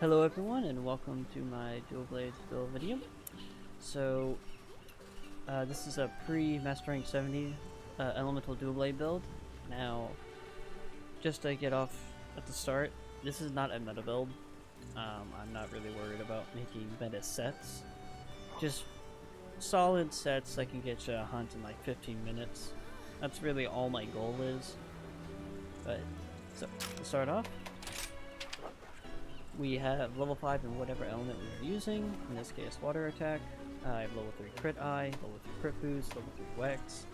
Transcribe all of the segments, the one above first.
Hello everyone and welcome to my Dual Blades build video. So this is a pre-Master Rank 70 Elemental Dual Blade build. Now, just to get off at the start, this is not a meta build. I'm not really worried about making meta sets. Just solid sets that can get you a hunt in like 15 minutes. That's really all my goal is. But, so, to start off, we have level 5 in whatever element we are using, in this case water attack. I have level 3 crit eye, level 3 crit boost, level 3 wex,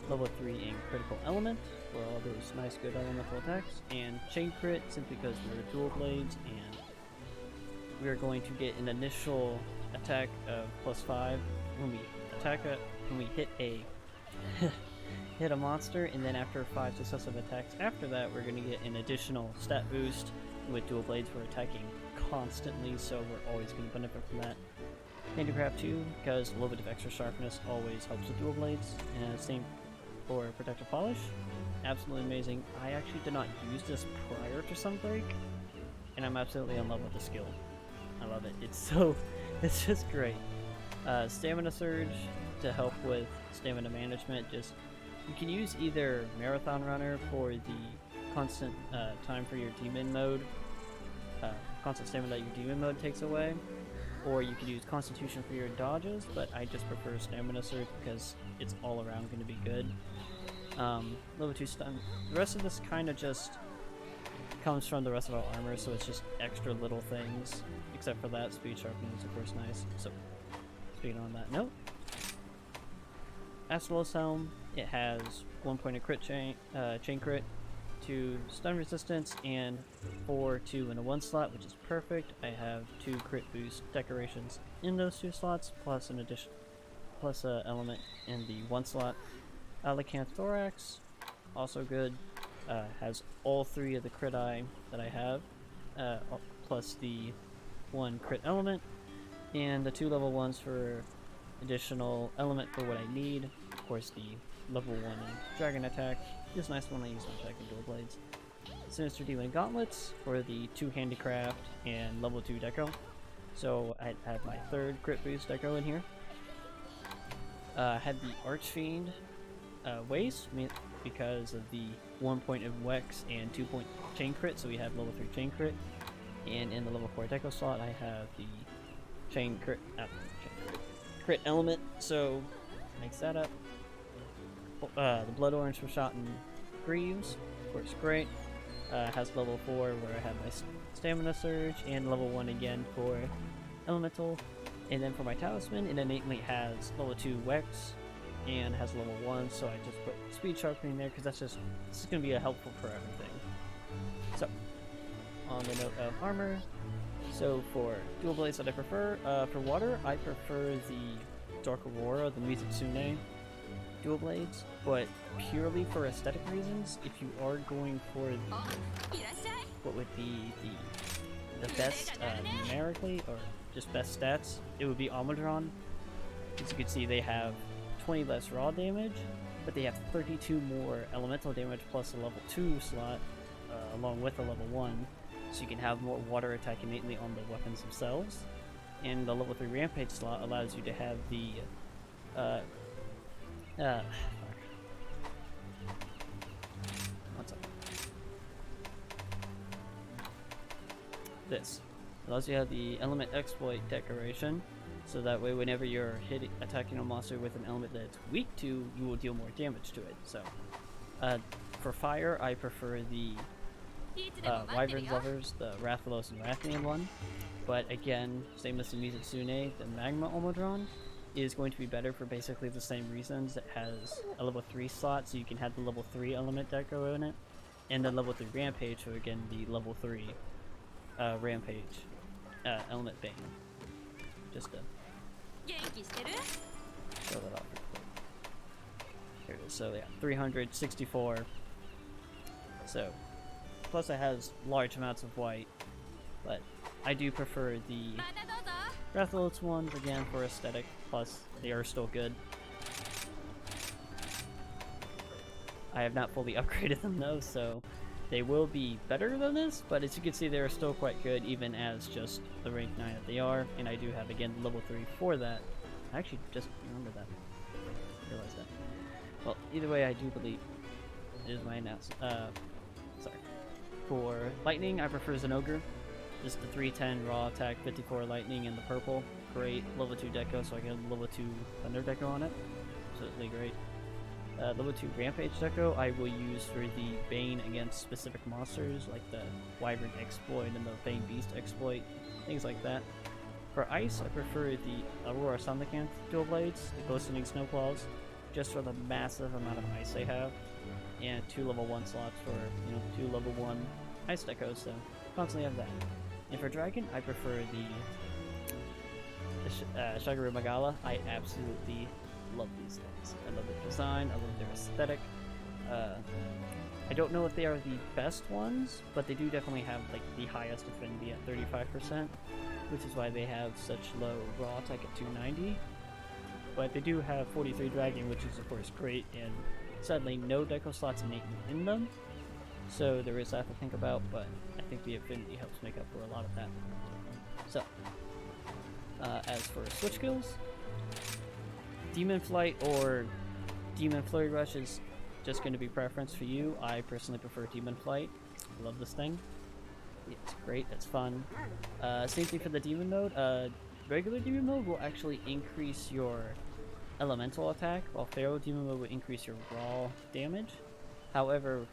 level 3 in critical element for all those nice good elemental attacks, and chain crit simply because we're dual blades and we're going to get an initial attack of +5 when we hit a hit a monster, and then after 5 successive attacks after that we're going to get an additional stat boost. With dual blades we're attacking constantly, so we're always going to benefit from that. Handicraft 2, because a little bit of extra sharpness always helps with dual blades, and same for protective polish. Absolutely amazing. I actually did not use this prior to Sunbreak, and I'm absolutely in love with the skill. I love it. It's just great. Stamina surge to help with stamina management. You can use either Marathon Runner for the constant time for your demon mode, constant stamina that your demon mode takes away, or you could use Constitution for your dodges, but I just prefer Stamina Surge because it's all around going to be good. Level 2 stun. The rest of this kind of just comes from the rest of our armor, so it's just extra little things, except for that. Speed sharpening is of course nice. So, speaking on that note, Astral's Helm, it has 1 point of crit chain crit, 2 stun resistance, and 4 2 in a 1 slot, which is perfect. I have 2 crit boost decorations in those 2 slots, plus an addition, plus a element in the 1 slot. Lycanth Thorax, also good. Has all 3 of the crit eye that I have, plus the 1 crit element, and the 2 level 1s for additional element for what I need. Of course, the level 1 dragon attack is nice when I use my dragon dual blades. Sinister Demon Gauntlets for the 2 handicraft and level 2 deco. So I have my 3rd crit boost deco in here. Had the Archfiend waste because of the 1 point of wex and 2 point chain crit, so we have level 3 chain crit. And in the level 4 deco slot I have the chain crit element, so mix that up. The Blood Orange for Shot and Greaves, of course, great. Has level 4 where I have my Stamina Surge, and level 1 again for Elemental. And then for my Talisman, it innately has level 2 Wex and has level 1, so I just put Speed Sharpening there because this is going to be helpful for everything. So, on the note of armor, so for dual blades that I prefer, for water, I prefer the Dark Aurora, the Mizutsune dual blades, but purely for aesthetic reasons. If you are going for what would be the best numerically, or just best stats, it would be Almudron. As you can see, they have 20 less raw damage, but they have 32 more elemental damage plus a level 2 slot, along with a level 1, so you can have more water attack innately on the weapons themselves. And the level 3 rampage slot allows you to have the this allows you to have the element exploit decoration, so that way whenever you're attacking a monster with an element that it's weak to, you will deal more damage to it. So for fire, I prefer the Wyvern's Lovers, the Rathalos and Rathian one, but again, same as the Mizutsune, the Magma Almudron is going to be better for basically the same reasons. It has a level 3 slot, so you can have the level 3 element deco in it, and then level 3 rampage, so again the level 3 rampage element bane. Just to show that off. Here it is. So yeah, 364. So plus it has large amounts of white, but I do prefer the Rathalos ones again for aesthetic, plus they are still good. I have not fully upgraded them though, so They will be better than this, but as you can see, they're still quite good, even as just the rank 9 that they are. And I do have, again, level 3 for that. I actually just remember that. Realize that. Well, either way, I do believe it is my announcement. Sorry. For lightning, I prefer Zenogre. Just the 310 raw attack, 54 lightning in the purple. Great. Level 2 deco, so I get a level 2 thunder deco on it. Absolutely great. Level 2 Rampage deco I will use for the Bane against specific monsters, like the Wyvern exploit and the Bane Beast exploit, things like that. For Ice, I prefer the Aurora Thundercant dual blades, the Glistening Snowclaws, just for the massive amount of ice they have, and 2 level 1 slots for, 2 level 1 ice decos, so constantly have that. And for Dragon, I prefer the Shagaru Magala. I absolutely love these things. I love their design, I love their aesthetic. I don't know if they are the best ones, but they do definitely have like the highest affinity at 35%, which is why they have such low raw attack at 290. But they do have 43 dragon, which is of course great, and sadly no deco slots innately in them, so there is that to think about, but I think the affinity helps make up for a lot of that. So, as for switch skills, Demon Flight or Demon Flurry Rush is just going to be preference for you. I personally prefer Demon Flight. I love this thing. It's great, it's fun. Same thing for the Demon mode. Regular Demon mode will actually increase your elemental attack, while Feral Demon mode will increase your raw damage. However,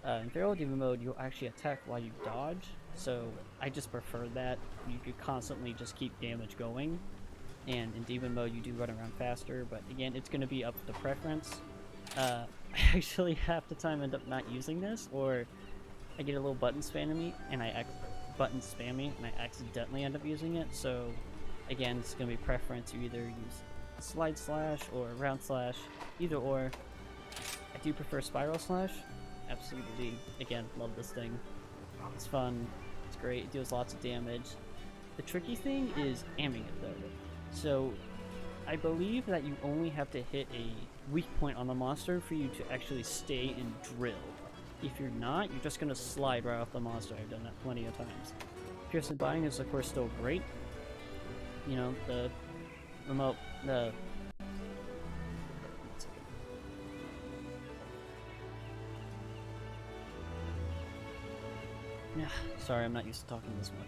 in Feral Demon mode, you'll actually attack while you dodge, so I just prefer that. You could constantly just keep damage going. And in Demon mode, you do run around faster, but again, it's going to be up to preference. I actually half the time end up not using this, or I get a little button spam me, and I accidentally end up using it. So again, it's going to be preference. You either use Slide Slash or Round Slash, either or. I do prefer Spiral Slash. Absolutely, again, love this thing. It's fun, it's great, it deals lots of damage. The tricky thing is aiming it though. So, I believe that you only have to hit a weak point on the monster for you to actually stay and drill. If you're not, you're just going to slide right off the monster. I've done that plenty of times. Piercing Biting is of course still great. You know, the remote, yeah, sorry, I'm not used to talking this much.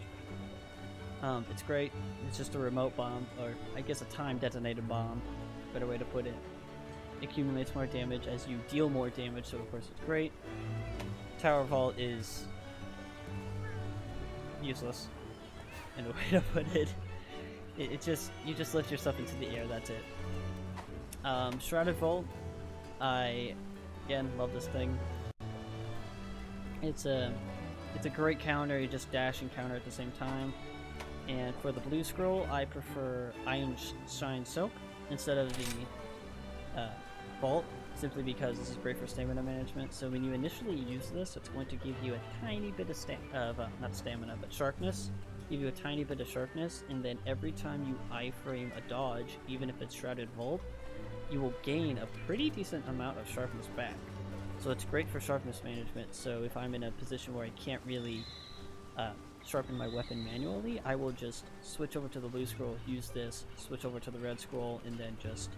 It's great. It's just a remote bomb, or I guess a time detonated bomb. Better way to put it. It accumulates more damage as you deal more damage, so of course it's great. Tower Vault is useless, in a way to put it. You just lift yourself into the air. That's it. Shrouded Vault. I again love this thing. It's a great counter. You just dash and counter at the same time. And for the blue scroll, I prefer Iron Shine Silk instead of the Vault, simply because this is great for stamina management. So when you initially use this, it's going to give you a tiny bit of not stamina, but sharpness. Give you a tiny bit of sharpness, and then every time you iframe a dodge, even if it's Shrouded Vault, you will gain a pretty decent amount of sharpness back. So it's great for sharpness management. So if I'm in a position where I can't really sharpen my weapon manually, I will just switch over to the blue scroll, use this, switch over to the red scroll, and then just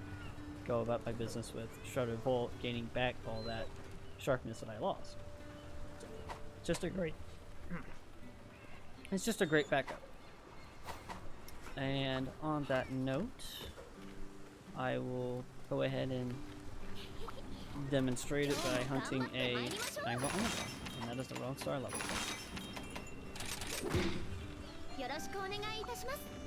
go about my business with Shrouded Vault, gaining back all that sharpness that I lost. It's just a great backup. And on that note, I will go ahead and demonstrate it by hunting a 9-volt Omicron, and that is the Rogue Star level. よろしくお願いいたします。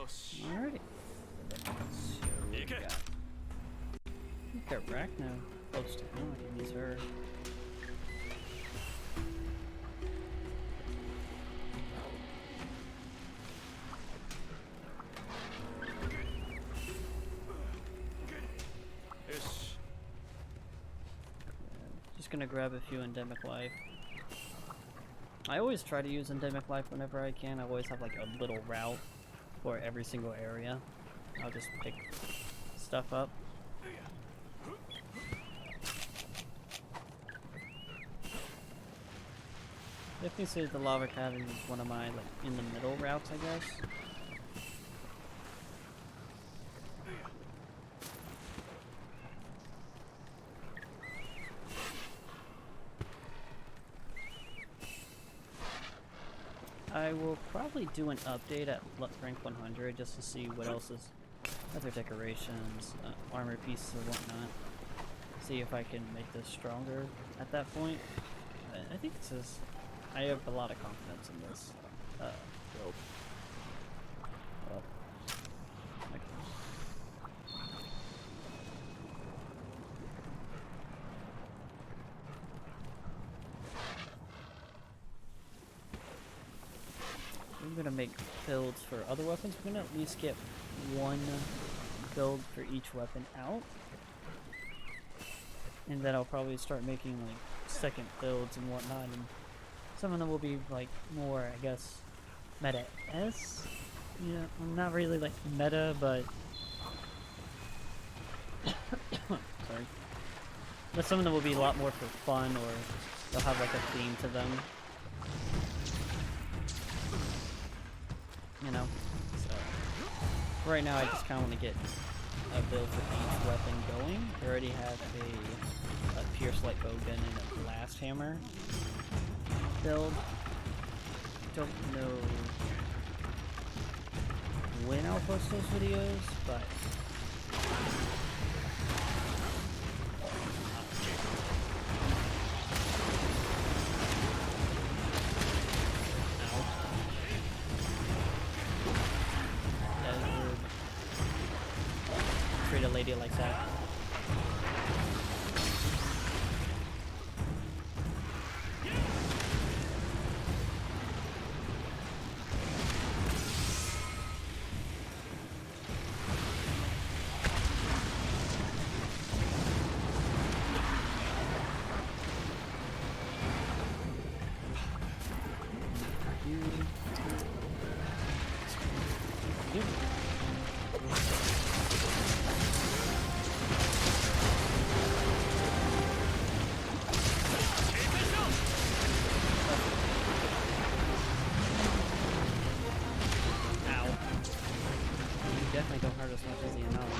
Alrighty. Let's see what we got. We've got Rachno close to him. I can use her. Just gonna grab a few endemic life. I always try to use endemic life whenever I can. I always have like a little route for every single area. I'll just pick stuff up. Definitely say the lava cavern is one of my like in the middle routes, I guess. I will probably do an update at rank 100 just to see what else is, other decorations, armor pieces or whatnot. See if I can make this stronger at that point. I think this is, I have a lot of confidence in this build. Well, okay. I'm gonna make builds for other weapons. We're gonna at least get one build for each weapon out. And then I'll probably start making like second builds and whatnot, and some of them will be like more, I guess, meta-esque. You know, not really like meta, but sorry. But some of them will be a lot more for fun, or they'll have like a theme to them. You know, so right now I just kind of want to get a build for each weapon going. I already have a pierce light bow gun and a blast hammer build. Don't know when I'll post those videos, but treat a lady like that. Definitely don't hurt as much as the anomaly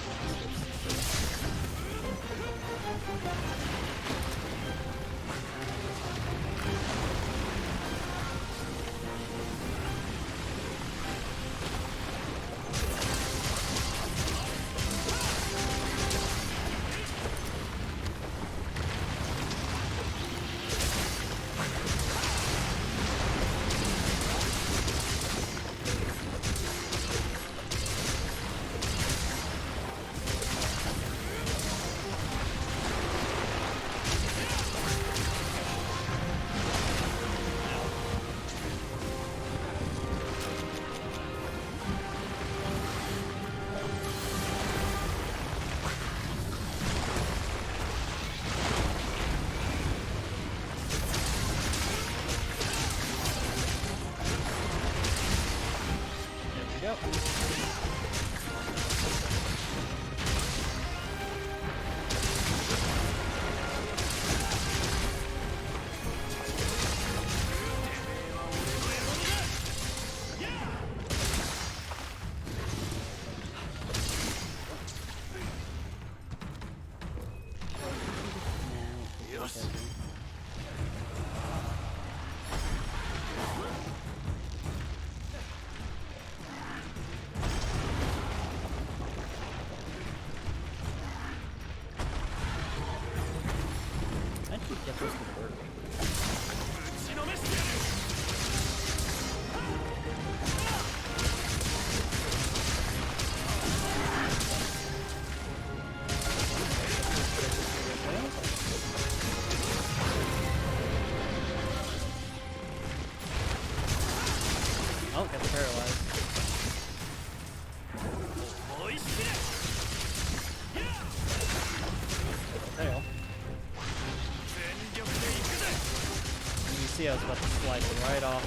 see I was about to slide right off.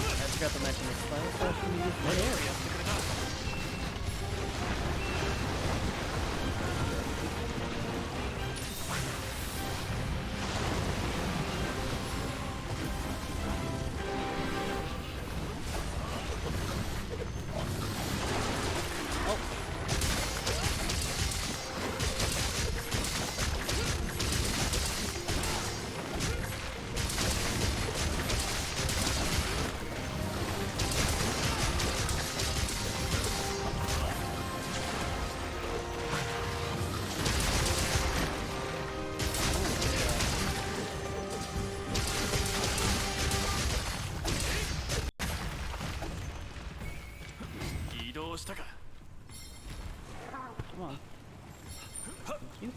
I forgot to mention this final slash can be used mid-air. Come on. Thank you.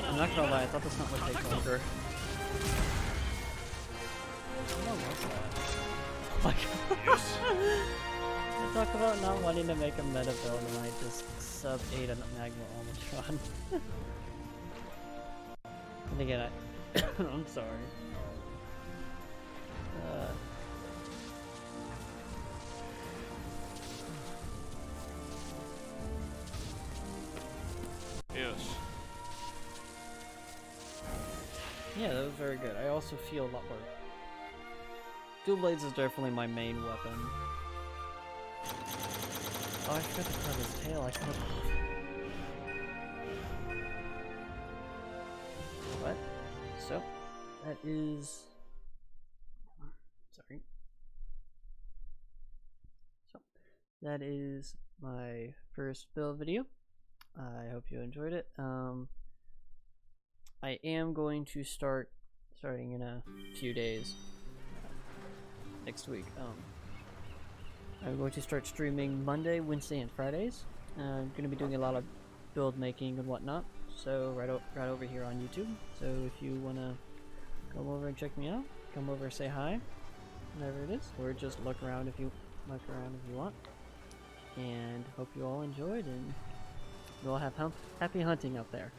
I'm not gonna lie, I thought this hunt would take longer. What was that? Oh my god. I talk about not wanting to make a meta build and I just sub 8 on the Magma Almatron. And again, I'm sorry. Yeah, that was very good. I also feel a lot more. Dual Blades is definitely my main weapon. Oh, I forgot to cut his tail. I cut it off. What? So, that is. Sorry. So, that is my first build video. I hope you enjoyed it. I am going to starting in a few days, next week. I'm going to start streaming Monday, Wednesday, and Fridays. I'm going to be doing a lot of build making and whatnot. So right over here on YouTube. So if you want to come over and check me out, come over and say hi, whatever it is, or just look around if you want. And hope you all enjoyed and you all have happy hunting out there.